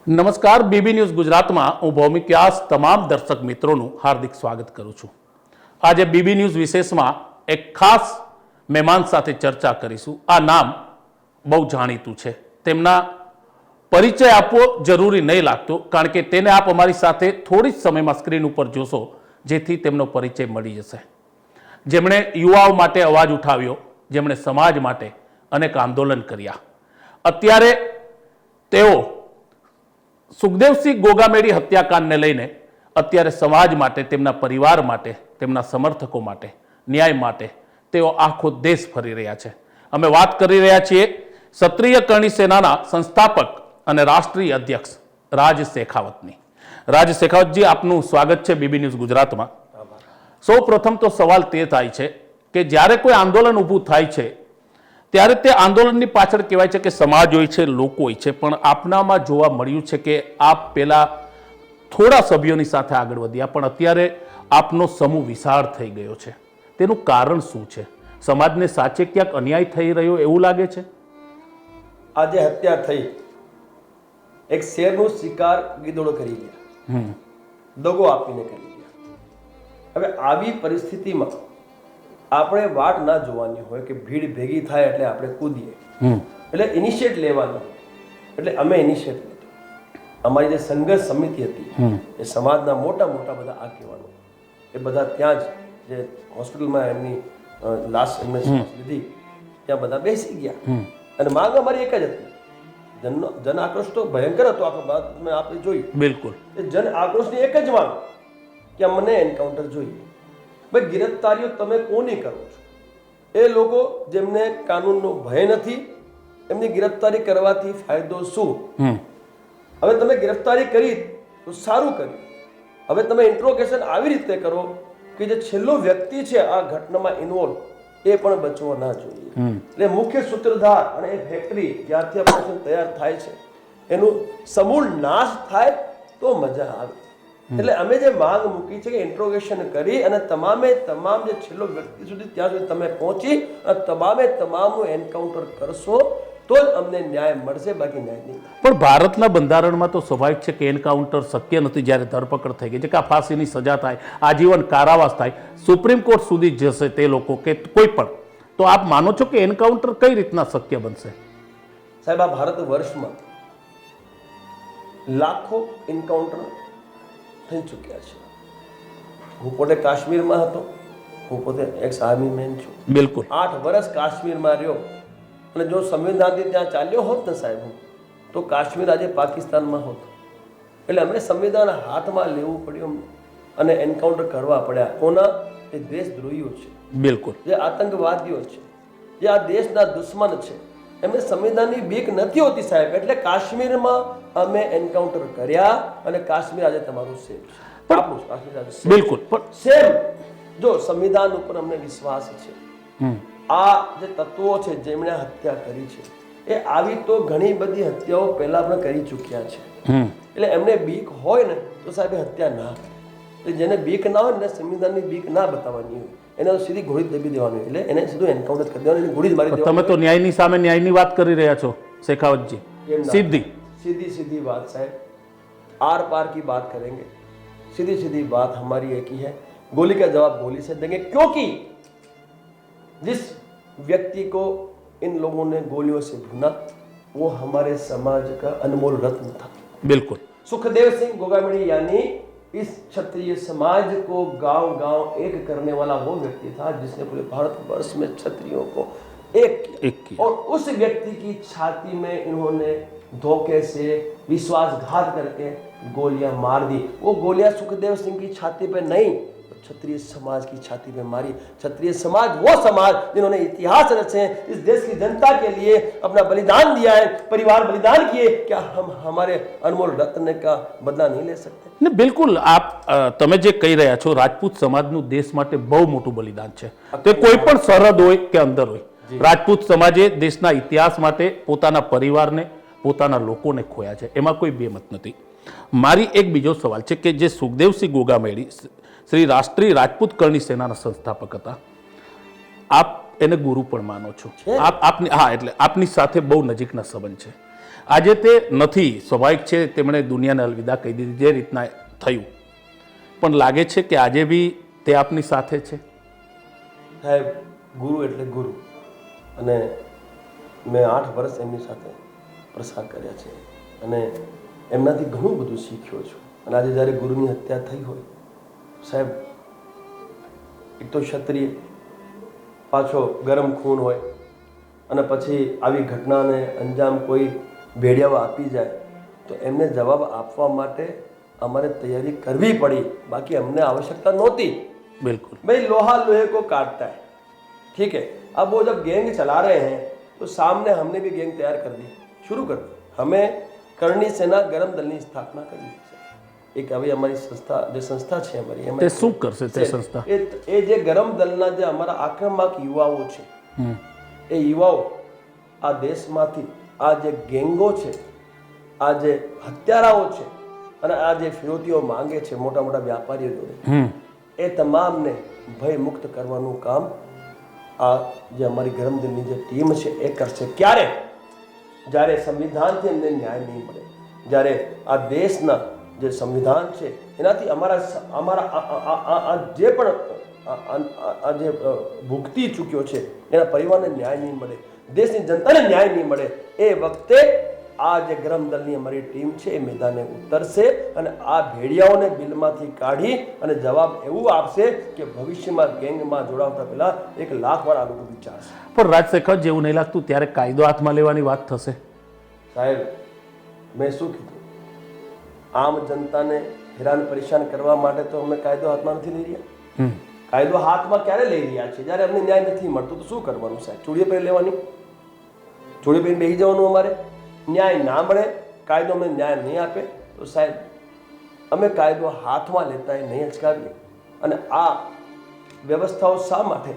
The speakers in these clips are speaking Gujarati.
નમસ્કાર, બીબી ન્યૂઝ ગુજરાતમાં હું ભૌમિક વ્યાસ તમામ દર્શક મિત્રોનું હાર્દિક સ્વાગત કરું છું. આજે બીબી ન્યૂઝ વિશેષમાં એક ખાસ મહેમાન સાથે ચર્ચા કરીશું. આ નામ બહુ જાણીતું છે, તેમના પરિચય આપવો જરૂરી નહીં લાગતો, કારણ કે તેને આપ અમારી સાથે થોડી જ સમયમાં સ્ક્રીન ઉપર જોશો, જેથી તેમનો પરિચય મળી જશે. જેમણે યુવાઓ માટે અવાજ ઉઠાવ્યો, જેમણે સમાજ માટે અનેક આંદોલન કર્યા. અત્યારે તેઓ સુખદેવસિંહ ગોગામેડી હત્યાકાંડને લઈને અત્યારે સમાજ માટે, તેમના પરિવાર માટે, તેમના સમર્થકો માટે, ન્યાય માટે તેઓ આખો દેશ ફરી રહ્યા છે. અમે વાત કરી રહ્યા છીએ ક્ષત્રિય કરણી સેનાના સંસ્થાપક અને રાષ્ટ્રીય અધ્યક્ષ રાજ શેખાવતની. રાજ શેખાવતજી, આપનું સ્વાગત છે બીબી ન્યૂઝ ગુજરાતમાં. સૌ પ્રથમ તો સવાલ તે થાય છે કે જ્યારે કોઈ આંદોલન ઊભું થાય છે ત્યારે તે આંદોલનની પાછળ કહેવાય છે કે સમાજ હોય છે, લોકો હોય છે, પણ આપનામાં જોવા મળ્યું છે કે આપ પહેલા થોડા સભ્યોની સાથે આગળ વધ્યા, પણ અત્યારે આપનો સમૂહ વિશાળ થઈ ગયો છે. તેનું કારણ શું છે? સમાજને સાચે ક્યાંક અન્યાય થઈ રહ્યો એવું લાગે છે? આજે હત્યા થઈ, એક શેરનો શિકાર ગીદડો કરી ગયા, દગો આપીને કરી ગયા. હવે આવી પરિસ્થિતિમાં આપણે વાટ ના જોવાની હોય કે ભીડ ભેગી થાય એટલે આપણે કૂદીએ, એટલે ઇનિશિયેટ લેવાનું. એટલે અમે ઇનિશિયેટ લીધું. અમારી જે સંઘર્ષ સમિતિ હતી એ સમાજના મોટા મોટા બધા આગેવાનો, એ બધા ત્યાં જ જે હોસ્પિટલમાં એમની લાસ્ટ એમને લીધી ત્યાં બધા બેસી ગયા. અને માંગ અમારી એક જ હતી. જન આક્રોશ તો ભયંકર હતો, આખો બાદ મેં આપણે જોયું. બિલકુલ. એ જન આક્રોશની એક જ માંગ કે અમને એન્કાઉન્ટર જોઈએ. ભાઈ, ગિરફ્તારીઓ તમે કોની કરો છો? એ લોકો જેમને કાનૂનનો ભય નથી, એમની ગિરફ્તારી કરવાથી ફાયદો શું? હવે તમે ગિરફ્તારી કરી તો સારું કર્યું. હવે તમે ઇન્ટ્રોગેશન આવી રીતે કરો કે જે છેલ્લો વ્યક્તિ છે આ ઘટનામાં ઇન્વોલ્વ એ પણ બચવો ના જોઈએ. એટલે મુખ્ય સૂત્રધાર અને એ ફેક્ટરી જ્યારથી ઓપરેશન તૈયાર થાય છે એનું સમૂળ નાશ થાય તો મજા આવે. એટલે અમે જે માંગ મૂકી છે કે ઇન્ટ્રોગેશન કરી અને તમામે તમામ જે છેલ્લો વ્યક્તિ સુધી ત્યાં સુધી તમે પહોંચી અને તમામે તમામનું એન્કાઉન્ટર કરશો તો જ અમને ન્યાય મળશે, બાકી ન્યાય નહીં. પણ ભારતના બંધારણમાં તો સ્વાભાવિક છે કે એન્કાઉન્ટર શક્ય નથી જ્યારે ધરપકડ થઈ ગઈ છે, કે આ ફાંસીની સજા થાય, આજીવન કારાવાસ થાય, સુપ્રીમ કોર્ટ સુધી જશે તે લોકો કે કોઈ પણ. તો આપ માનો છો કે એન્કાઉન્ટર કઈ રીતના શક્ય બનશે? સાહેબ, આ ભારત વર્ષમાં લાખો એન્કાઉન્ટર થઈ ચૂક્યા છે. હું પોતે કાશ્મીરમાં હતો, હું પોતે એક્સ આર્મી મેન છું. બિલકુલ. 8 વર્ષ કાશ્મીરમાં રહ્યો, અને જો સંવિધાનથી ત્યાં ચાલ્યો હોત ને સાહેબ, તો કાશ્મીર આજે પાકિસ્તાનમાં હોત. એટલે અમને સંવિધાન હાથમાં લેવું પડ્યું અને એન્કાઉન્ટર કરવા પડ્યા. કોના? એ દેશદ્રોહીઓ છે. બિલકુલ. જે આતંકવાદીઓ છે, જે આ દેશના દુશ્મન છે, એમને સંવિધાનની બીક નથી હોતી સાહેબ. એટલે કાશ્મીરમાં અમે એન્કાઉન્ટર કર્યા અને કાશ્મીર આજે તમારું સેફ છે. આપણું કાશ્મીર આજે safe. બિલકુલ. પણ સેમ જો સંવિધાન ઉપર અમને વિશ્વાસ છે. આ જે તત્વો છે જેમણે હત્યા કરી છે એ આવી તો ઘણી બધી હત્યાઓ પહેલા પણ કરી ચૂક્યા છે. એટલે એમને બીક હોય ને તો સાહેબ હત્યા ના કરે. એટલે જેને બીક ના હોય ને સંવિધાનની બીક ના બતાવવાની હોય, એને તો સીધી ગોળી દબી દેવાની હોય. એટલે એને સીધું એન્કાઉન્ટર કરી દેવાનું, એને ગોળી જ મારી દેવાની. તમે તો ન્યાયની સામે ન્યાયની વાત કરી રહ્યા છો શેખાવતજી. સીધી सीधी बात साहब, आर पार की बात करेंगे. सीधी बात हमारी एक ही है, गोली का जवाब गोली से देंगे. क्योंकि जिस व्यक्ति को इन लोगों ने गोलियों से भुना वो हमारे समाज का अनमोल रत्न था. बिल्कुल. सुखदेव सिंह गोगामेड़ी यानी इस क्षत्रिय समाज को गांव गांव एक करने वाला वो व्यक्ति था जिसने पूरे भारतवर्ष में क्षत्रियों को एक किया. और उस व्यक्ति की छाती में इन्होंने धोखे से विश्वासघात करके गोलियां मार दी. वो गोलियां सुखदेव सिंह की छाती पे नहीं, क्षत्रिय समाज की छाती पे मारी. क्षत्रिय समाज वो समाज जिन्होंने इतिहास रचे हैं, इस देश की जनता के लिए अपना बलिदान दिया है, परिवार बलिदान किए. क्या हम हमारे अनमोल रत्न का बदला नहीं ले सकते? ને બિલકુલ. આપ તમે જે કહી રહ્યા છો, રાજપૂત સમાજનું દેશ માટે બહુ મોટું બલિદાન છે. તે કોઈ પણ સરહદ હોય કે અંદર હોય, રાજપૂત સમાજે દેશના ઇતિહાસ માટે પોતાના પરિવારને, પોતાના લોકોને ખોયા છે, એમાં કોઈ બેમત નથી. મારી એક બીજો સવાલ છે કે જે સુખદેવસિંહ ગોગામેડી શ્રી રાષ્ટ્રીય રાજપૂત કરણી સેનાના સંસ્થાપક હતા, આપ એને ગુરુ પણ માનો છો. આપની એટલે આપની સાથે બહુ નજીકના સંબંધ છે. આજે તે નથી, સ્વાભાવિક છે, તેમણે દુનિયાને અલવિદા કહી દીધી જે રીતના થયું, પણ લાગે છે કે આજે બી તે આપની સાથે છે. સાહેબ, ગુરુ એટલે ગુરુ, અને મેં 8 વર્ષ એમની સાથે પ્રસાર કર્યા છે અને એમનાથી ઘણું બધું શીખ્યો છું. અને આજે જ્યારે ગુરુની હત્યા થઈ હોય, સાહેબ, એક તો ક્ષત્રિય પાછો ગરમ ખૂન હોય અને પછી આવી ઘટનાને અંજામ કોઈ ભેડિયાઓ આપી જાય તો એમને જવાબ આપવા માટે અમારે તૈયારી કરવી પડી, બાકી અમને આવશ્યકતા નહોતી. बिल्कुल. भाई लोहा लोहे को काटता है, ठीक है. अब वो जब गैंग चला रहे हैं तो सामने हमने भी गैंग तैयार कर दी, शुरू कर दी. हमें करणी सेना गरम दलની સ્થાપના કરી છે. એક આવી અમારી સંસ્થા, જે સંસ્થા છે અમારી, તે શું કરશે તે સંસ્થા? એ જે ગરમ દલના જે અમારા આક્રમક યુવાઓ છે, એ યુવાઓ આ દેશમાંથી આ જે ગેંગો છે, આ જે હત્યારાઓ છે અને આ જે ફિરોતીઓ માંગે છે મોટા મોટા વ્યાપારીઓ જોડે, એ તમામને ભય મુક્ત કરવાનું કામ આ જે અમારી ગરમ દિલની જે ટીમ છે એ કરશે. ક્યારે? જ્યારે સંવિધાનથી અમને ન્યાય નહીં મળે, જ્યારે આ દેશના જે સંવિધાન છે એનાથી અમારા જે પણ આ જે ભૂગતી ચૂક્યો છે એના પરિવારને ન્યાય નહીં મળે, દેશની જનતાને ન્યાય નહીં મળે, એ વખતે આ જે ગરમ દળની અમારી ટીમ છે એ મેદાને ઉતરશે અને આ ભેડિયાઓને બિલમાંથી કાઢી અને જવાબ એવું આપશે કે ભવિષ્યમાં ગેંગમાં જોડાવતા પહેલા 1 લાખ વાર આ લોકો વિચારશે. પણ રાજશેખર, જેવું નહીં લાગતું ત્યારે કાયદો હાથમાં લેવાની વાત થશે? સાહેબ, મેં શું કીધું? આમ જનતાને હેરાન પરેશાન કરવા માટે તો અમે કાયદો હાથમાં નથી લઈ રહ્યા. કાયદો હાથમાં ક્યારે લઈ રહ્યા છે? જ્યારે અમને ન્યાય નથી મળતો તો શું કરવાનું સાહેબ? ચોરીઓ પહેરી લેવાની, ચોરીઓ પહેરીને બેસી જવાનું. અમારે ન્યાય ના મળે, કાયદો અમને ન્યાય નહીં આપે તો સાહેબ અમે કાયદો હાથમાં લેતા નહીં અચકાવીએ. અને આ વ્યવસ્થાઓ શા માટે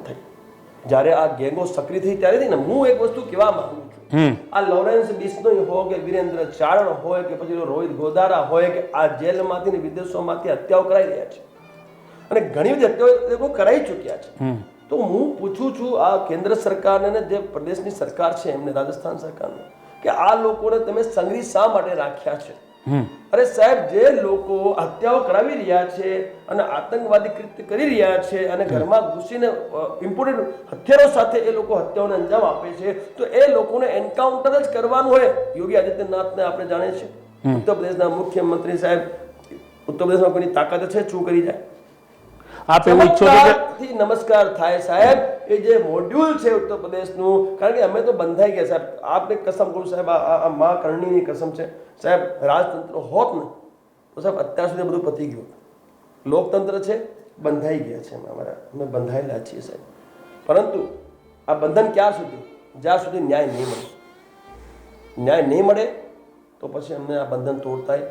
થઈ? જ્યારે આ ગેંગો સક્રિય થઈ ત્યારેથી ને હું એક વસ્તુ કહેવા માંગુ છું, આ લોરેન્સ બિશ્નોઈ હોય કે વિરેન્દ્ર ચારણ હોય કે પછી રોહિત ગોદારા હોય કે આ જેલમાંથી ને વિદેશોમાંથી હત્યાઓ કરાઈ રહ્યા છે અને ઘણી બધી હત્યાઓ લોકો કરાઈ ચૂક્યા છે. તો હું પૂછું છું આ કેન્દ્ર સરકારને ને જે પ્રદેશની સરકાર છે એમને, રાજસ્થાન સરકારને, કે આ લોકોને તમે સંગ્રહી શા માટે રાખ્યા છે? અરે સાહેબ, જે લોકો હત્યાઓ કરાવી રહ્યા છે અને આતંકવાદી કૃત્ય કરી રહ્યા છે અને ઘરમાં ઘૂસીને ઇમ્પોર્ટન્ટ હથિયારો સાથે એ લોકો હત્યાઓને અંજામ આપે છે, તો એ લોકોને એન્કાઉન્ટર જ કરવાનું હોય. યોગી આદિત્યનાથને આપણે જાણીએ છીએ, ઉત્તર પ્રદેશના મુખ્યમંત્રી સાહેબ, ઉત્તર પ્રદેશમાં કોઈની તાકાત છે શું કરી જાય? આપ એવું ઈચ્છો છો કે નમસ્કાર થાય સાહેબ, એ જે મોડ્યુલ છે ઉત્તર પ્રદેશનું, કારણ કે અમે તો બંધાઈ ગયા સાહેબ. આપને કસમ કરું સાહેબ, આ મા કરણીની કસમ છે સાહેબ, રાજતંત્ર હોત ને તો સાહેબ અત્યાર સુધી બધું પતી ગયું. લોકતંત્ર છે, બંધાઈ ગયા છે અમે બંધાયેલા છીએ સાહેબ. પરંતુ આ બંધન ક્યાં સુધી? જ્યાં સુધી ન્યાય નહીં મળે. ન્યાય નહીં મળે તો પછી અમને આ બંધન તોડતા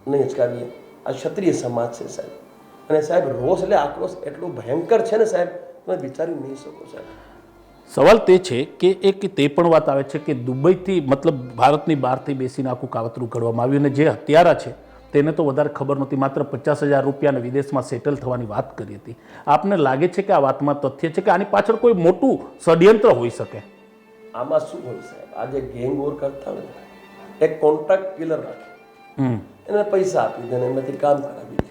નહીં અચકાવીએ. આ ક્ષત્રિય સમાજ છે સાહેબ, અને સાહેબ રોષ એટલે આક્રોશ એટલું ભયંકર છે ને સાહેબ, તમે વિચારી નહીં શકો સાહેબ. સવાલ તે છે કે એક તે પણ વાત આવે છે કે દુબઈથી, મતલબ ભારતની બહારથી બેસીને આખું કાવતરું ઘડવામાં આવ્યું અને જે હત્યારા છે તેને તો વધારે ખબર નહોતી, માત્ર 50,000 રૂપિયાને વિદેશમાં સેટલ થવાની વાત કરી હતી. આપને લાગે છે કે આ વાતમાં તથ્ય છે કે આની પાછળ કોઈ મોટું ષડયંત્ર હોઈ શકે? આમાં શું હોય સાહેબ, આ જે ગેંગ વોર કરતા હોય, એક કોન્ટ્રાક્ટ કિલર રાખે, એને પૈસા આપી દે ને એમાંથી કામ કરાવી દે.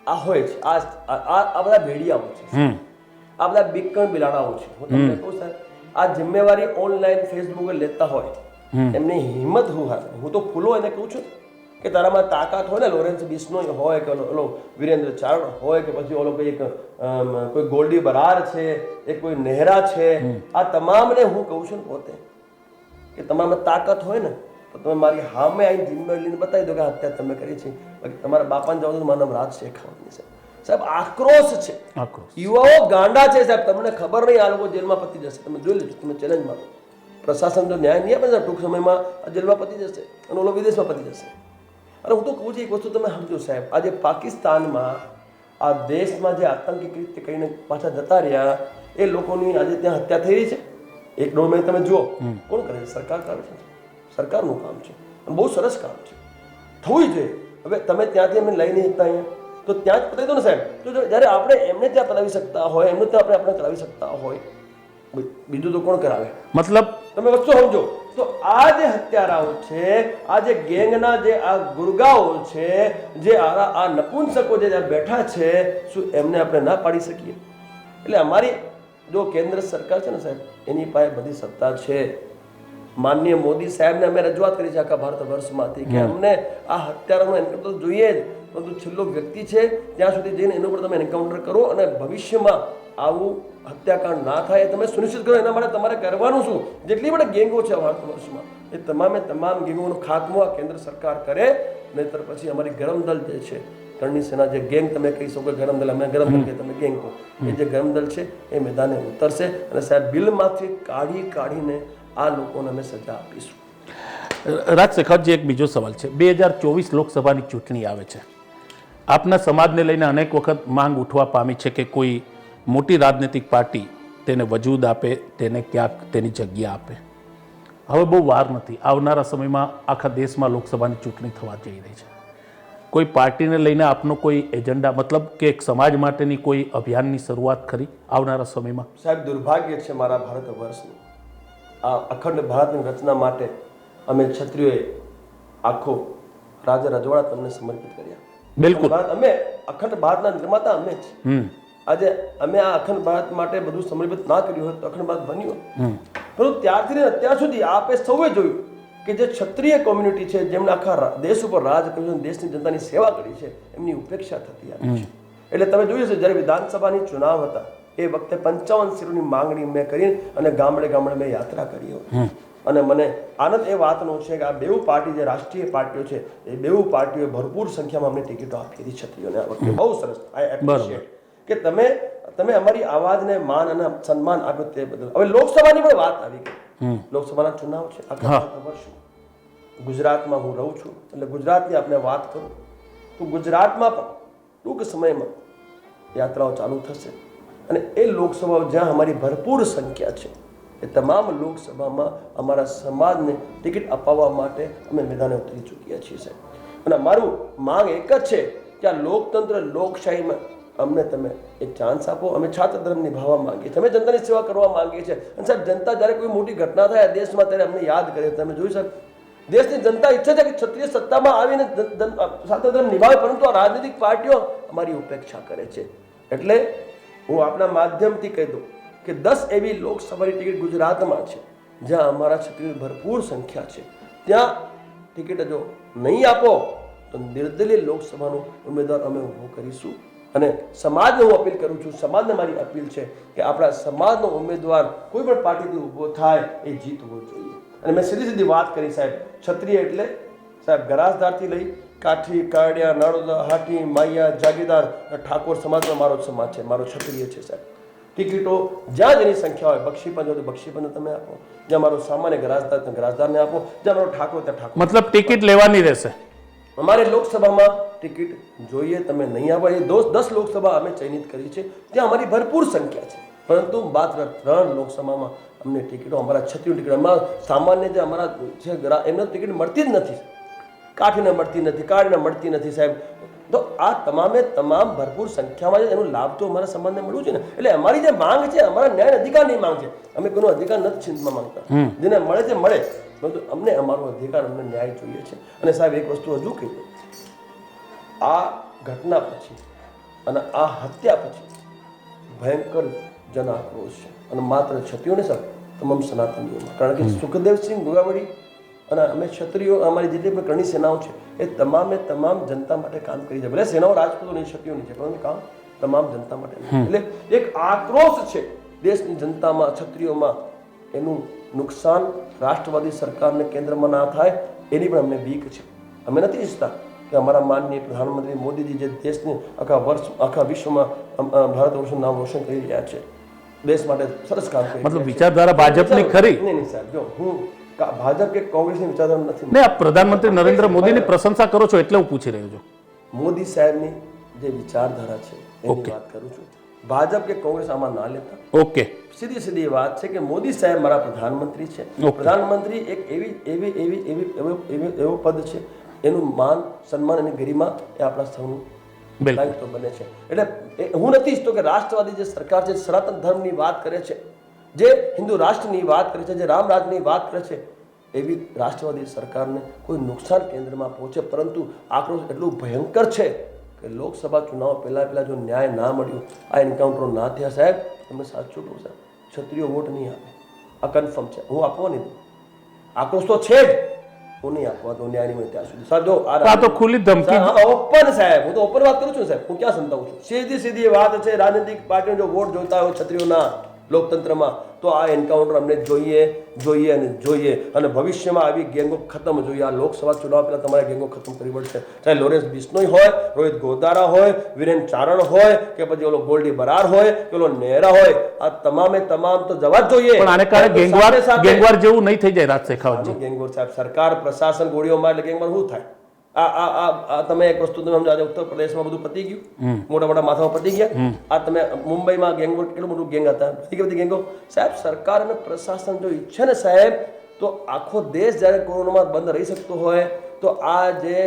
આ હોય છે, આ બધા ભેડિયાઓ છે, આ બધા બીકણ બિલાડાઓ છે. હું તમને કહું સાહેબ, આ જિમ્મેવારી ઓનલાઈન ફેસબુકે લેતા હોય એમની હિંમત હું તો ફૂલો એને કહું છું કે તારામાં તાકાત હોય ને, લોરેન્સ બિશ્નોઈ હોય કે ઓલો વિરેન્દ્ર ચારણ હોય કે પછી ઓલો કોઈ ગોલ્ડી બરાર છે, એ કોઈ નહેરા છે, આ તમામને હું કહું છું પોતે કે તમારામાં તાકાત હોય ને તો તમે મારી સામે આવીને જિમ્મેવારી લઈને બતાવી દો કે હત્યા તમે કરી છે. બાકી તમારા બાપાને જવાનું તો મારું નામ રાજશેખર છે સાહેબ. આક્રોશ છે, યુવાઓ ગાંડા છે સાહેબ. તમને ખબર નહીં આ લોકો જેલમાં પતી જશે, તમે જોઈ લેજો, તમે ચેલેન્જ મારો. પ્રશાસન જો ન્યાય નહીં આપે ને ટૂંક સમયમાં આ જેલમાં પતી જશે અને ઓલો વિદેશમાં પતી જશે. અને હું તો કહું છું એક વસ્તુ તમે સમજો સાહેબ, આજે પાકિસ્તાનમાં આ દેશમાં જે આતંકી કૃત્ય કરીને પાછા જતા રહ્યા એ લોકોની આજે ત્યાં હત્યા થઈ રહી છે. 1-1.5 મહિને તમે જુઓ કોણ કરે છે? સરકાર કરે છે, સરકારનું કામ છે અને બહુ સરસ કામ છે, થવું જોઈએ. હવે તમે ત્યાંથી અમે લઈ નહીં શકતા અહીંયા તો ત્યાં જ પતાવી દો ને સાહેબ. તો જ્યારે આપણે એમને ત્યાં પતાવી શકતા હોય, એમનું ત્યાં આપણે કરાવી શકતા હોય, બીજું તો કોણ કરાવે? મતલબ તમે વસ્તુ સમજો તો આ જે હત્યારાઓ છે, આ જે ગેંગના જે આ ગુરગાઓ છે, જે આ નપુંસકો જે બેઠા છે, શું એમને આપણે ના પાડી શકીએ? એટલે અમારી જો કેન્દ્ર સરકાર છે ને સાહેબ, એની પાસે બધી સત્તા છે. માનનીય મોદી સાહેબને અમે રજૂઆત કરી છે આખા ભારત વર્ષમાંથી કે અમને આ હત્યારાનો એન્કાઉન્ટર જોઈએ જ, પરંતુ છેલ્લો વ્યક્તિ છે ત્યાં સુધી જઈને એનું પર તમે એન્કાઉન્ટર કરો અને ભવિષ્યમાં આવું હત્યાકાંડ ના થાય તમે સુનિશ્ચિત કરો. એના માટે તમારે કરવાનું શું? જેટલી પણ ગેંગો છે ભારત વર્ષમાં એ તમામ ગેંગોનો ખાત્મો આ કેન્દ્ર સરકાર કરે, નહીતર પછી અમારી ગરમ દળ જે છે, કરણી સેના જે ગેંગ તમે કહી શકો ગરમ દળ, અમે ગરમ દળ કે તમે ગેંગ કહો, એ જે ગરમ દળ છે એ મેદાને ઉતરશે અને સાહેબ બિલમાંથી કાઢીને આ લોકોને અમે સજા આપીશું. રાજશેખરજી, એક બીજો સવાલ છે. 2024 લોકસભાની ચૂંટણી આવે છે. આપના સમાજને લઈને અનેક વખત માંગ ઉઠવા પામી છે કે કોઈ મોટી રાજનૈતિક પાર્ટી તેને વજૂદ આપે, તેને ક્યાંક તેની જગ્યા આપે. હવે બહુ વાર નથી. આવનારા સમયમાં આખા દેશમાં લોકસભાની ચૂંટણી થવા જઈ રહી છે. કોઈ પાર્ટીને લઈને આપનો કોઈ એજન્ડા, મતલબ કે એક સમાજ માટેની કોઈ અભિયાનની શરૂઆત ખરી આવનારા સમયમાં? સાહેબ, દુર્ભાગ્ય છે મારા ભારત વર્ષનું. આ અખંડ ભારતની રચના માટે અમે ક્ષત્રિયોએ આખો રાજા રજવાડા તમને સમર્પિત કર્યા. બિલકુલ. અમે અખંડ ભારતના નિર્માતા અમે જ. આજે અમે આ અખંડ ભારત માટે બધું સમર્પિત ના કર્યું હોય તો અખંડ ભારત બન્યું. પરંતુ ત્યારથી અત્યાર સુધી આપે સૌએ જોયું કે જે ક્ષત્રિય કોમ્યુનિટી છે, જેમણે આખા દેશ ઉપર રાજ કર્યું, દેશની જનતાની સેવા કરી છે, એમની ઉપેક્ષા થતી આવી છે. એટલે તમે જોયું છે જ્યારે વિધાનસભાની ચુનાવ હતા એ વખતે 55 સીટોની માંગણી મેં કરી અને ગામડે ગામડે મેં યાત્રા કરી હોય. અને મને આનંદ એ વાતનો છે કે આ બેઉ પાર્ટી જે રાષ્ટ્રીય પાર્ટીઓ છે એ બેઉ પાર્ટીઓએ ભરપૂર સંખ્યામાં અમને ટિકિટો આપી હતી ક્ષત્રિયોને આ વખતે. બહુ સરસ. આઈ એપ્રિશિએટ કે તમે અમારી આવાજને માન અને સન્માન આપ્યો તે બદલ. હવે લોકસભાની પણ વાત આવી ગઈ. લોકસભાના ચુનાવ છે આખા વર્ષમાં. ગુજરાતમાં હું રહું છું એટલે ગુજરાતની આપણે વાત કરું તો ગુજરાતમાં પણ ટૂંક સમયમાં યાત્રાઓ ચાલુ થશે અને એ લોકસભાઓ જ્યાં અમારી ભરપૂર સંખ્યા છે એ તમામ લોકસભામાં અમારા સમાજને ટિકિટ અપાવવા માટે અમે મેદાને ઉતરી ચૂક્યા છીએ સાહેબ. અને અમારું માંગ એક જ છે કે આ લોકતંત્ર લોકશાહીમાં અમને તમે એક ચાન્સ આપો. અમે છાત્ર ધર્મ નિભાવવા માંગીએ છીએ, અમે જનતાની સેવા કરવા માંગીએ છીએ. અને સાહેબ, જનતા જ્યારે કોઈ મોટી ઘટના થાય દેશમાં ત્યારે અમને યાદ કરે. તમે જોયું સાહેબ, દેશની જનતા ઈચ્છે છે કે ક્ષત્રિય સત્તામાં આવીને છાત્ર ધર્મ નિભાવે, પરંતુ આ રાજનૈતિક પાર્ટીઓ અમારી ઉપેક્ષા કરે છે. એટલે હું આપના માધ્યમથી કહી દઉં કે 10 એવી લોકસભાની ટિકિટ ગુજરાતમાં છે જ્યાં અમારા ક્ષત્રિયોની ભરપૂર સંખ્યા છે. ત્યાં ટિકિટ જો નહીં આપો તો નિર્દલીય લોકસભાનો ઉમેદવાર અમે ઊભો કરીશું. અને સમાજને હું અપીલ કરું છું, સમાજને મારી અપીલ છે કે આપણા સમાજનો ઉમેદવાર કોઈ પણ પાર્ટીથી ઊભો થાય એ જીતવો જોઈએ. અને મેં સીધી વાત કરી સાહેબ, ક્ષત્રિય એટલે સાહેબ ગરાસદારથી લઈ કાઠી, કાળિયા, નાળોદા, હાટી, માયા, જાગીરદાર, ઠાકોર સમાજનો મારો સમાજ છે, મારો ક્ષત્રિય છે સાહેબ. ટિકિટો જ્યાં જેની સંખ્યા હોય, બક્ષીપંચ હોય તો બક્ષીપંચ તમે આપો, જ્યાં મારો સામાન્ય ગરાસદાર તો ગરાસદારને આપો, જ્યાં મારો ઠાકોર ત્યાં ઠાકોર. મતલબ ટિકિટ લેવાની રહેશે. અમારે લોકસભામાં ટિકિટ જોઈએ, તમે નહીં આપો. એ 10 લોકસભા અમે ચયનિત કરી છે, ત્યાં અમારી ભરપૂર સંખ્યા છે. પરંતુ માત્ર 3 લોકસભામાં અમને ટિકિટો, અમારા ક્ષત્રિય ટિકિટ, અમારા સામાન્ય જે અમારા છે એમને ટિકિટ મળતી જ નથી. કાઠીને મળતી નથી, કાળને મળતી નથી સાહેબ. તો આ તમામ ભરપૂર સંખ્યામાં છે, એનો લાભ તો અમારા સમાજને મળવું છે ને. એટલે અમારી જે માંગ છે, અમારા ન્યાય અધિકારની માંગ છે. અમે કોઈનો અધિકાર નથી છીનવા માંગતા. જેને મળે છે મળે, પરંતુ અમને અમારો અધિકાર, અમને ન્યાય જોઈએ છે. અને સાહેબ, એક વસ્તુ હજુ કહી દઉં, આ ઘટના પછી અને આ હત્યા પછી ભયંકર જન આક્રોશ છે. અને માત્ર ક્ષત્રિયોને સાહેબ, તમામ સનાતનીઓમાં. કારણ કે સુખદેવસિંહ ગોગાવડી અને અમે ક્ષત્રિયો, અમારી જેટલી પણ કરણી સેનાઓ છે એ તમામ જનતા માટે કામ કરી છે. ભલે સેનાઓ રાજપૂતોની, ક્ષત્રિયોની છે, પરંતુ કામ તમામ જનતા માટે. એટલે એક આક્રોશ છે દેશની જનતામાં, ક્ષત્રિયોમાં. એનું નુકસાન રાષ્ટ્રવાદી સરકારને કેન્દ્રમાં ના થાય એની પણ અમને બીક છે. અમે નથી ઈચ્છતા કે અમારા માનનીય પ્રધાનમંત્રી મોદીજી જે દેશને આખા વિશ્વમાં ભારત વર્ષનું નામ રોશન કરી રહ્યા છે, દેશ માટે સરસ કામ કરી. મતલબ વિચારધારા ભાજપની ખરી? નહીં સાહેબ, જો હું ભાજપ કે કોંગ્રેસની વિચારધારા નથી. નહીં, આપ પ્રધાનમંત્રી નરેન્દ્ર મોદીની પ્રશંસા કરો છો એટલે હું પૂછી રહ્યો છું. મોદી સાહેબની જે વિચારધારા છે એની વાત કરું છું. ભાજપ કે કોંગ્રેસ આમાં ના લેતા. ઓકે, સીધી વાત છે કે મોદી સાહેબ મારા પ્રધાનમંત્રી છે. પ્રધાનમંત્રી એક એવો પદ છે, એનું માન, સન્માન અને ગરિમા એ આપણા સૌનું દાયિત્વ બને છે. એટલે હું નથી ઈચ્છતો કે રાષ્ટ્રવાદી જે સરકાર છે, સનાતન ધર્મની વાત કરે છે, જે હિન્દુ રાષ્ટ્રની વાત કરે છે, જે રામ રાજની વાત કરે છે, એવી રાષ્ટ્રવાદી સરકારને કોઈ નુકસાન કેન્દ્રમાં પહોંચે, પરંતુ આક્રોશ એટલું ભયંકર છે કે લોકસભા ચુનાવ પહેલાં જો ન્યાય ના મળ્યો, આ એન્કાઉન્ટરો ના થયા સાહેબ, તમે સાચું કહું સાહેબ, ક્ષત્રિયો વોટ નહીં આપે, આ કન્ફર્મ છે. હું આપવા નહીં દઉં, આક્રોશ તો છે જ, હું નહીં આપવા દઉં ન્યાય નહીં મળે ત્યાં સુધી. સાહેબ જો આ તો ખુલ્લી ધમકી. ઓપન સાહેબ, હું તો ઓપન વાત કરું છું સાહેબ, હું ક્યાં સંતાવું છું? સીધી સીધી વાત છે. રાજનૈતિક પાર્ટીઓ જો વોટ જોતા હોય ક્ષત્રિયોના લોકતંત્રમાં, તો આ એન્કાઉન્ટર અમને જોઈએ અને જોઈએ, અને ભવિષ્યમાં આવી ગેંગો ખતમ જોઈએ. આ લોકસભા ચુનાવ પહેલા તમારે ગેંગો ખતમ કરવી પડશે. ચાહે લોરેન્સ બિશ્નોઈ હોય, રોહિત ગોદારા હોય, વિરેન ચારણ હોય, કે પછી ઓલો ગોલ્ડી બરાર હોય, કે ઓલો નેહરા હોય, આ તમામે તમામ તો જવા જ જોઈએ. પણ આને કારણે ગેંગવાર જેવું નહીં થઈ જાય રાજ શેખાવતજી? ગેંગવાર સાહેબ, સરકાર પ્રશાસન ગોળીઓ મારે એટલે ગેંગવાર શું થાય? આ તમે એક વસ્તુ તમે સમજો, આજે ઉત્તર પ્રદેશમાં બધું પતી ગયું, મોટા મોટા માથામાં પતી ગયા. આ તમે મુંબઈમાં ગેંગો, કેટલું મોટું ગેંગ હતા, બધી ગેંગો. સાહેબ સરકાર અને પ્રશાસન જો ઈચ્છે ને સાહેબ, તો આખો દેશ જ્યારે કોરોનામાં બંધ રહી શકતો હોય, તો આ જે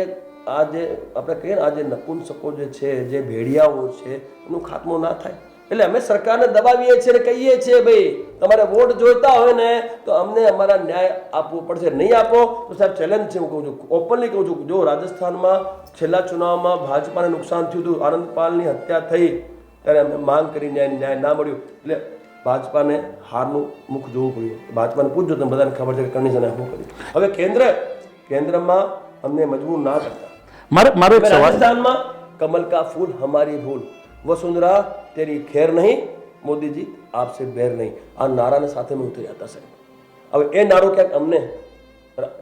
આપણે કહીએ ને, આ જે નપુંસકો જે છે, જે ભેડિયાઓ છે, એનું ખાત્મો ના થાય. એટલે અમે સરકારને દબાવીએ છીએ અને કહીએ છીએ, ભાઈ તમારે વોટ જોઈતા હોય ને તો અમને અમારા ન્યાય આપવો પડશે, નહીં આપો તો સાહેબ ચેલેન્જ છે. હું કહું છું, ઓપનલી કહું છું, જો રાજસ્થાનમાં છેલ્લા ચુનાવમાં ભાજપાને નુકસાન થયું હતું, આનંદપાલની હત્યા થઈ, ત્યારે અમે માંગ કરી, ન્યાય ના મળ્યું, એટલે ભાજપાને હારનું મુખ જોવું પડ્યું. ભાજપાને પૂછજો, તમે બધાને ખબર છે કે કન્ડિશન શું કરી. હવે કેન્દ્રમાં અમને મજબૂર ના કરતા. મારો એક સવાલ, રાજસ્થાનમાં કમલ કા ફૂલ હમારી ભૂલ, વસુંધરા તેરી ખેર નહીં, મોદી જી આપસે બેર નહીં, આ નારાને સાથે મેં ઉતર્યા હતા સાહેબ. હવે એ નારો ક્યાંક અમને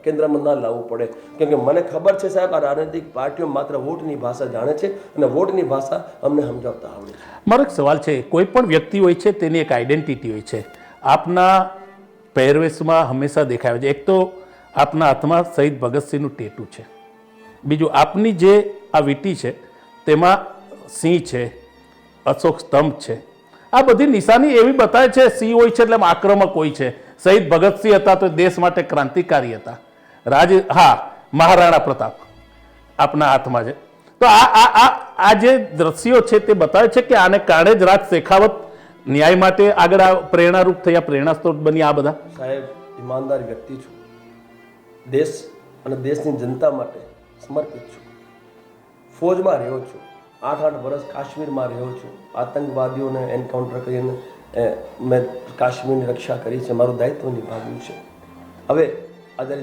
કેન્દ્રમાં ના લાવવું પડે, કેમ કે મને ખબર છે સાહેબ, આ રાજનૈતિક પાર્ટીઓ માત્ર વોટની ભાષા જાણે છે, અને વોટની ભાષા અમને સમજાવતા આવડે છે. મારો એક સવાલ છે, કોઈ પણ વ્યક્તિ હોય છે તેની એક આઈડેન્ટિટી હોય છે. આપના પહેરવેશમાં હંમેશા દેખાય છે. એક તો આપના હાથમાં શહીદ ભગતસિંહનું ટેટુ છે, બીજું આપની જે આ વીંટી છે તેમાં સિંહ છે, અશોક સ્તંભ છે. આ બધી નિશાની એવી બતાવે છે, સિંહ હોય છે એટલે આક્રમક હોય છે. શહીદ ભગતસિંહ હતા તો દેશ માટે ક્રાંતિકારી હતા. મહારાણા પ્રતાપ આપના હાથમાં છે. તો આ જે દ્રશ્યો છે તે બતાવે છે કે આને કારણે જ રાજ શેખાવત ન્યાય માટે આગળ પ્રેરણારૂપ થયા, પ્રેરણા સ્ત્રોત બની. આ બધા સાહેબ, ઈમાનદાર વ્યક્તિ છું, દેશ અને દેશની જનતા માટે સમર્પિત છું, ફોજમાં રહ્યો છું, 8 વર્ષ કાશ્મીરમાં રહ્યો છું, આતંકવાદીઓને એન્કાઉન્ટર કરીને મેં કાશ્મીરની રક્ષા કરી છે, મારું દાયિત્વ નિભાવ્યું છે. હવે આજે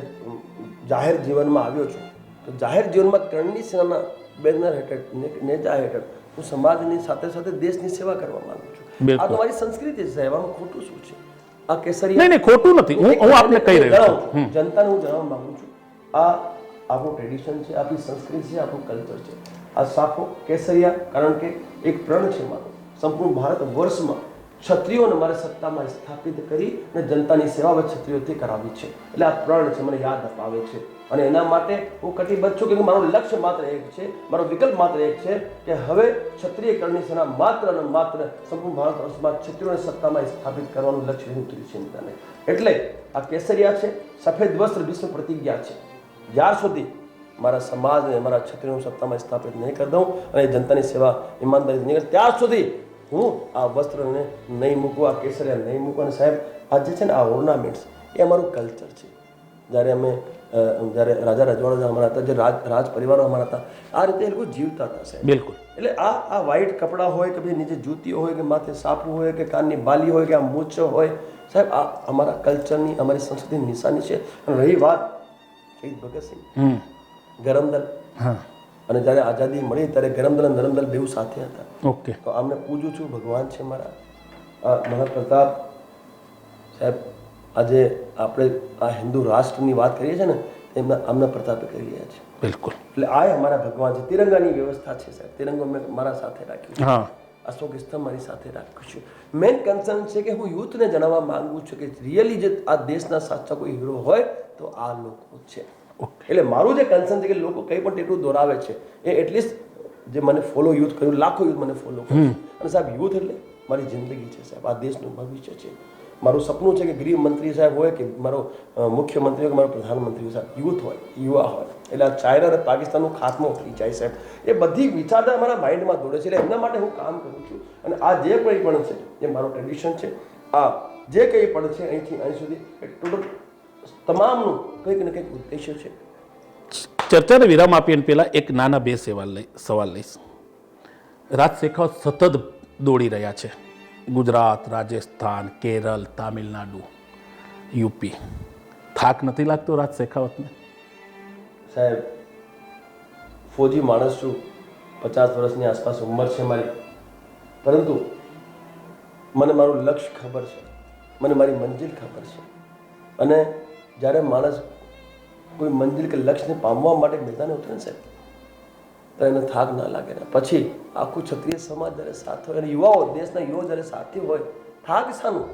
જાહેર જીવનમાં આવ્યો છું, તો જાહેર જીવનમાં કરણી સેનાના બેનર હેઠળ, નેજા હેઠળ હું સમાજની સાથે સાથે દેશની સેવા કરવા માંગુ છું. આ તો મારી સંસ્કૃતિ છે સાહેબ, આમાં ખોટું શું છે? આ કેસરિયા નહીં, ખોટું નથી. હું આપને કહી રહ્યો છું, જનતાને હું જણાવવા માંગુ છું, આ આપણું ટ્રેડિશન છે, આપણી સંસ્કૃતિ છે, આપણું કલ્ચર છે. આ સાફો કેસરિયા, કારણ કે એક પ્રણ છે મારો, સંપૂર્ણ ભારત વર્ષમાં ક્ષત્રિયોને મારે સત્તામાં સ્થાપિત કરી અને જનતાની સેવા ક્ષત્રિયોથી કરાવી છે. એટલે આ પ્રણ છે, મને યાદ અપાવે છે, અને એના માટે હું કટિબદ્ધ છું. કે મારું લક્ષ્ય માત્ર એક છે, મારો વિકલ્પ માત્ર એક છે કે હવે ક્ષત્રિય કરણી સેના માત્ર અને માત્ર સંપૂર્ણ ભારત વર્ષમાં ક્ષત્રિયોને સત્તામાં સ્થાપિત કરવાનું લક્ષ્ય ઉતરી છે મિત્રને. એટલે આ કેસરિયા છે, સફેદ વસ્ત્ર વિશ્વ પ્રતિજ્ઞા છે. જ્યાર સુધી મારા સમાજને, મારા ક્ષત્રિયોને સત્તામાં સ્થાપિત નહીં કરી દઉં અને જનતાની સેવા ઈમાનદારી નહીં કરું, ત્યાર સુધી હું આ વસ્ત્રને નહીં મૂકું, આ કેસરિયા નહીં મૂકું. અને સાહેબ, આ જે છે ને, આ ઓર્નામેન્ટ્સ એ અમારું કલ્ચર છે. જ્યારે રાજા રજવાડા અમારા હતા, જે રાજ પરિવારો અમારા હતા, આ રીતે એ લોકો જીવતા હતા સાહેબ. બિલકુલ. એટલે આ વ્હાઈટ કપડાં હોય કે ભાઈ નીચે જૂતીઓ હોય કે માથે સાપું હોય કે કાનની બાલી હોય કે આ મૂછ હોય, સાહેબ આ અમારા કલ્ચરની, અમારી સંસ્કૃતિની નિશાની છે. અને રહી વાત શહીદ ભગતસિંહ, ગરમદલ, અને જ્યારે આઝાદી મળી ત્યારે ગરમદલ અને નરમદલ બેઉ સાથે હતા. ઓકે. તો આમને પૂજું છું, ભગવાન છે મારા. મહારાણા પ્રતાપ સાહેબ, આજે આપણે આ હિન્દુ રાષ્ટ્રની વાત કરીએ છીએ ને, આમના પ્રતાપે કરી રહ્યા છે. બિલકુલ. એટલે આ અમારા ભગવાન છે. તિરંગાની વ્યવસ્થા છે સાહેબ, તિરંગો મેં મારા સાથે રાખ્યો, અશોક સ્તંભ મારી સાથે રાખ્યું છું. મેઇન કન્સર્ન છે કે હું યુથને જણાવવા માંગુ છું કે રિયલી જે આ દેશના સાચા કોઈ હીરો હોય તો આ લોકો છે. એટલે મારું જે કન્સર્ન છે કે લોકો કંઈ પણ ટેટુ દોરાવે છે, એ એટલીસ્ટ જે મને ફોલો યુથ કર્યું, લાખો યુથ મને ફોલો કર્યું. અને સાહેબ, યુથ એટલે મારી જિંદગી છે સાહેબ, આ દેશનું ભવિષ્ય છે. મારું સપનું છે કે ગૃહમંત્રી સાહેબ હોય કે મારો મુખ્યમંત્રી હોય કે મારો પ્રધાનમંત્રી સાહેબ, યુથ હોય, યુવા હોય. એટલે આ ચાઇના અને પાકિસ્તાનનો ખાત્મો થઈ જાય સાહેબ. એ બધી વિચારધારા મારા માઇન્ડમાં દોડે છે. એટલે એમના માટે હું કામ કરું છું. અને આ જે કંઈ પણ છે એ મારો ટ્રેડિશન છે. આ જે કંઈ પણ છે અહીંથી અહીં સુધી એ ટોટલ તમામનું કંઈક ને કંઈક ઉદ્દેશ્ય છે. ચર્ચાને વિરામ આપીને પહેલાં એક નાના બે સવાલ લઈશ. રાજ શેખાવત સતત દોડી રહ્યા છે. ગુજરાત, રાજસ્થાન, કેરળ, તામિલનાડુ, યુપી. થાક નથી લાગતો રાજ શેખાવતને? સાહેબ, ફૌજી માણસ છું, 50 વર્ષની આસપાસ ઉંમર છે મારી, પરંતુ મને મારું લક્ષ્ય ખબર છે, મને મારી મંજિલ ખબર છે. અને જ્યારે માણસ કોઈ મંજિલ કે લક્ષ્યને પામવા માટે મેદાને ઉતરે છે તો એને થાક ના લાગે ને પછી આખું ક્ષત્રિય સમાજ જ્યારે સાથે હોય અને યુવાઓ, દેશના યુવાઓ જ્યારે સાથે હોય, થાક શાનું?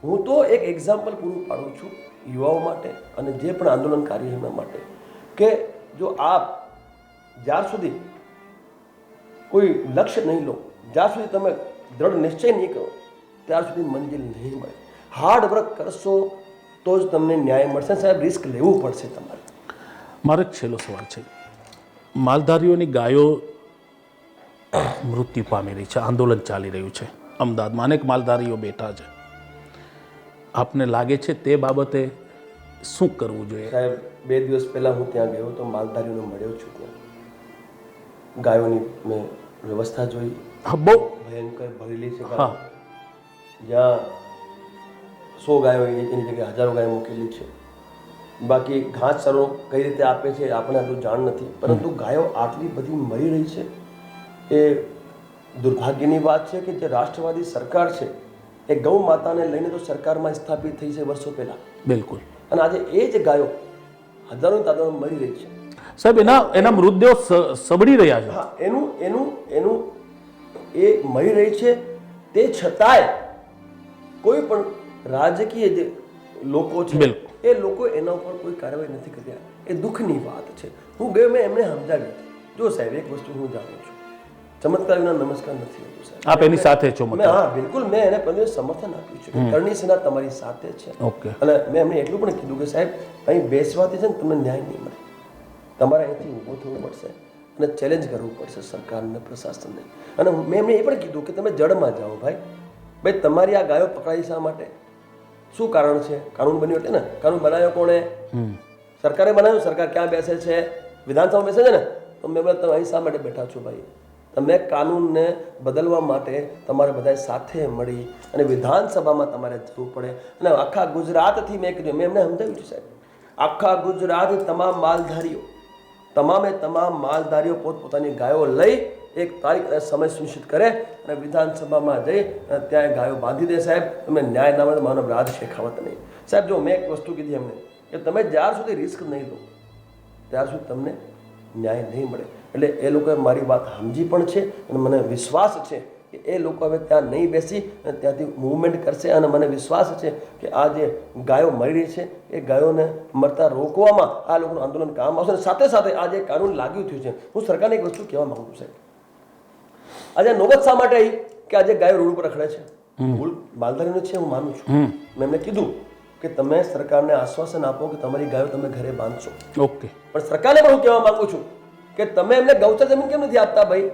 હું તો એક એક્ઝામ્પલ પૂરું પાડું છું યુવાઓ માટે અને જે પણ આંદોલનકારી એમના માટે કે જો આપ જ્યાર સુધી કોઈ લક્ષ્ય નહીં લો, જ્યાર સુધી તમે દ્રઢ નિશ્ચય નહીં કરો, ત્યાર સુધી મંજિલ નહીં મળે. હાર્ડ વર્ક કરશો તો જ તમને ન્યાય મળશે. સાહેબ, રિસ્ક લેવું પડશે તમારે. મારો એક છેલ્લો સવાલ છે. માલધારીઓની ગાયો મૃત્યુ પામી રહી છે, આંદોલન ચાલી રહ્યું છે. અમદાવાદમાં અનેક માલધારીઓ બેઠા છે. આપને લાગે છે તે બાબતે શું કરવું જોઈએ? સાહેબ, 2 દિવસ પહેલાં હું ત્યાં ગયો તો માલધારીઓને મળ્યો છું. ત્યાં ગાયોની મેં વ્યવસ્થા જોઈ. હા, બહુ ભયંકર ભરેલી છે. હા, જ્યાં 100 ગાયો એની જગ્યાએ હજારો ગાયો મૂકેલી છે. બાકી ઘાસચારો કઈ રીતે આપે છે આપણે આટલું જાણ નથી, પરંતુ ગાયો આટલી બધી મરી રહી છે એ દુર્ભાગ્યની વાત છે કે જે રાષ્ટ્રવાદી સરકાર છે એ ગૌ માતાને લઈને તો સરકારમાં સ્થાપિત થઈ છે વર્ષો પહેલાં. બિલકુલ. અને આજે એ જ ગાયો હજારો તાદાદમાં મરી રહી છે. સાહેબ, એના મૃતદેહો સબડી રહ્યા છે. હા, એનું એ મરી રહી છે. તે છતાંય કોઈ પણ રાજકીય જે લોકો છે એ લોકો એના ઉપર કોઈ કાર્યવાહી નથી કર્યા. એ દુઃખની વાત છે. હું ગયો, મેં એમને સમજાવ્યું. જો સાહેબ, એક વસ્તુ હું જાણું છું, ચમત્કાર વિના નમસ્કાર નથી હોતું સાહેબ. આપ એની સાથે છો? હા, બિલકુલ. મેં એને પણ સમર્થન આપ્યું છે કે કરણી સેના તમારી સાથે છે. ઓકે. અને મેં એમને એટલું પણ કીધું કે સાહેબ, અહીં બેસવાથી છે ને તમને ન્યાય નહીં મળે, તમારે અહીંથી ઊભો થવું પડશે અને ચેલેન્જ કરવું પડશે સરકારને, પ્રશાસનને. અને મેં એમને એ પણ કીધું કે તમે જડમાં જાઓ ભાઈ. તમારી આ ગાયો પકડાઈ શા માટે? શું કારણ છે? કાનૂન બન્યો એટલે ને. કાનૂન બનાવ્યો કોણે? સરકારે બનાવ્યો. સરકાર ક્યાં બેસે છે? વિધાનસભામાં બેસે છે ને. તો મેં બોલા, તમે અહીં શા માટે બેઠા છો ભાઈ? તમે કાનૂનને બદલવા માટે તમારે બધા સાથે મળી અને વિધાનસભામાં તમારે જવું પડે. અને આખા ગુજરાતથી મેં કીધું, મેં એમને સમજાવ્યું છે સાહેબ, આખા ગુજરાત તમામ માલધારીઓ પોતપોતાની ગાયો લઈ એક તારીખ અને સમય સુનિશ્ચિત કરે અને વિધાનસભામાં જઈ અને ત્યાં ગાયો બાંધી દે. સાહેબ, તમે ન્યાય ના મળે, મારો રાજ શેખાવત નહીં. સાહેબ, જો મેં એક વસ્તુ કીધી એમને કે તમે જ્યાર સુધી રિસ્ક નહીં લો ત્યાર સુધી તમને ન્યાય નહીં મળે. એટલે એ લોકોએ મારી વાત સમજી પણ છે અને મને વિશ્વાસ છે કે એ લોકો હવે ત્યાં નહીં બેસી અને ત્યાંથી મૂવમેન્ટ કરશે. અને મને વિશ્વાસ છે કે આ જે ગાયો મરી રહી છે એ ગાયોને મરતા રોકવામાં આ લોકોનું આંદોલન કામ આવશે. અને સાથે સાથે આ જે કાનૂન લાગ્યું થયું છે, હું સરકારને એક વસ્તુ કહેવા માંગુ છું સાહેબ, આજે નોબત શા માટે આવી કે આજે ગાયો રોડ ઉપર રખડે છે? ભૂલ માલધારીનો છે, હું માનું છું. મેં એમને કીધું કે તમે સરકારને આશ્વાસન આપો કે તમારી ગાયો તમે ઘરે બાંધશો. ઓકે. પણ સરકારને પણ હું કહેવા માંગુ છું કે તમે એમને ગૌચર જમીન કેમ નથી આપતા ભાઈ?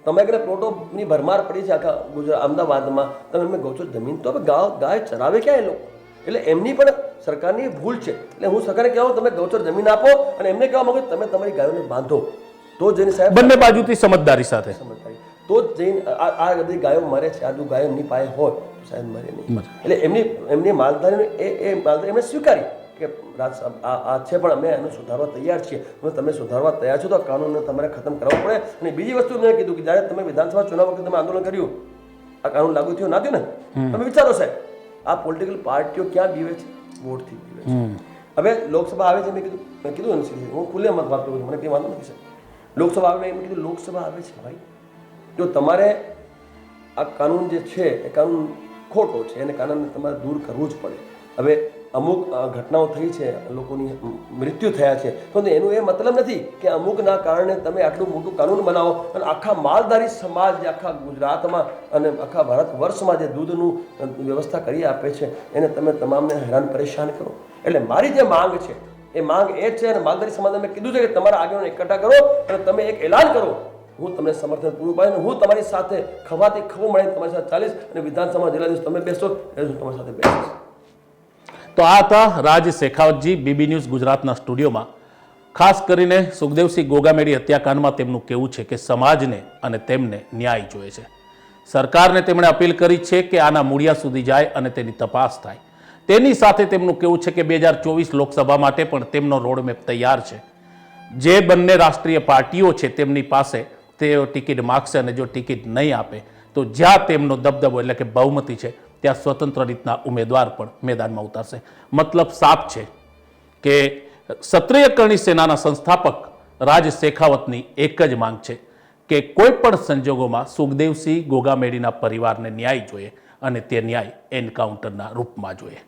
તમે ઘરે પ્લોટોની ભરમાર પડી છે આખા ગુજરાત, અમદાવાદમાં. તમે એમને ગૌચર જમીન તો હવે ગાય ચરાવે ક્યાં એ લોકો? એટલે એમની પણ સરકારની ભૂલ છે. એટલે હું સરકારને કહેવા, તમે ગૌચર જમીન આપો અને એમને કહેવા માંગુ તમે તમારી ગાયોને બાંધો. તો જઈને સાહેબ બંને બાજુથી સમજદારી સાથે તો જ જઈને આ બધી ગાયો મરે છે. આ જો ગાયો એમની પાસે હોય તો સાહેબ મરે નહીં. એટલે એમની માલધારીને એમણે સ્વીકારી કે રાજ સાહેબ આ છે, પણ અમે એનો સુધારવા તૈયાર છીએ. તમે સુધારવા તૈયાર છો તો આ કાનૂનને તમારે ખતમ કરવો પડે. અને બીજી વસ્તુ મેં કીધું કે જ્યારે તમે વિધાનસભા ચુનાવ વખતે તમે આંદોલન કર્યું, આ કાનૂન લાગુ થયું ના થયું ને, તમે વિચારો સાહેબ, આ પોલિટિકલ પાર્ટીઓ ક્યાં બીવે છે? વોટથી બીવે છે. હવે લોકસભા આવે છે, મેં કીધું હું ખુલ્લે મત વાત કરું છું, મને કંઈ વાંધો નથી સાહેબ. લોકસભા આવે, મેં કીધું લોકસભા આવે છે ભાઈ, જો તમારે આ કાનૂન જે છે એ કાનૂન ખોટો છે, એને કાનૂનને તમારે દૂર કરવું જ પડે. હવે અમુક ઘટનાઓ થઈ છે, લોકોની મૃત્યુ થયા છે, તો એનું એ મતલબ નથી કે અમુકના કારણે તમે આટલું મોટું કાનૂન બનાવો અને આખા માલધારી સમાજ જે આખા ગુજરાતમાં અને આખા ભારત વર્ષમાં જે દૂધનું વ્યવસ્થા કરી આપે છે એને તમે તમામને હેરાન પરેશાન કરો. એટલે મારી જે માંગ છે એ માંગ એ છે, અને માલધારી સમાજને મેં કીધું છે કે તમારા આગેવાનો એકઠા કરો અને તમે એક એલાન કરો. હું તમને સમર્થન પૂરું પાડીને હું તમારી સાથે ખભાથી ખભો મળીને તમારી સાથે ચાલીશ અને વિધાનસભામાં જેટલા દિવસ તમે બેસો એ હું તમારી સાથે બેસીશ. તો આ હતા રાજ શેખાવતજી બીબી ન્યૂઝ ગુજરાતના સ્ટુડિયોમાં. ખાસ કરીને સુખદેવસિંહ ગોગામેડી હત્યાકાંડમાં તેમનું કહેવું છે કે સમાજને અને તેમને ન્યાય જોઈએ છે. સરકારને તેમણે અપીલ કરી છે કે આના મૂળિયા સુધી જાય અને તેની તપાસ થાય. તેની સાથે તેમનું કહેવું છે કે 2024 લોકસભા માટે પણ તેમનો રોડમેપ તૈયાર છે. જે બંને રાષ્ટ્રીય પાર્ટીઓ છે તેમની પાસે તેઓ ટિકિટ માગશે અને જો ટિકિટ નહીં આપે તો જ્યાં તેમનો દબદબો એટલે કે બહુમતી છે ત્યાં સ્વતંત્ર રીતના ઉમેદવાર પણ મેદાનમાં ઉતારશે. મતલબ સાફ છે કે ક્ષત્રિય કરણી સેનાના સંસ્થાપક રાજ શેખાવતની એક જ માંગ છે કે કોઈ પણ સંજોગોમાં સુખદેવસિંહ ગોગામેડીના પરિવારને ન્યાય જોઈએ અને તે ન્યાય એન્કાઉન્ટરના રૂપમાં જોઈએ.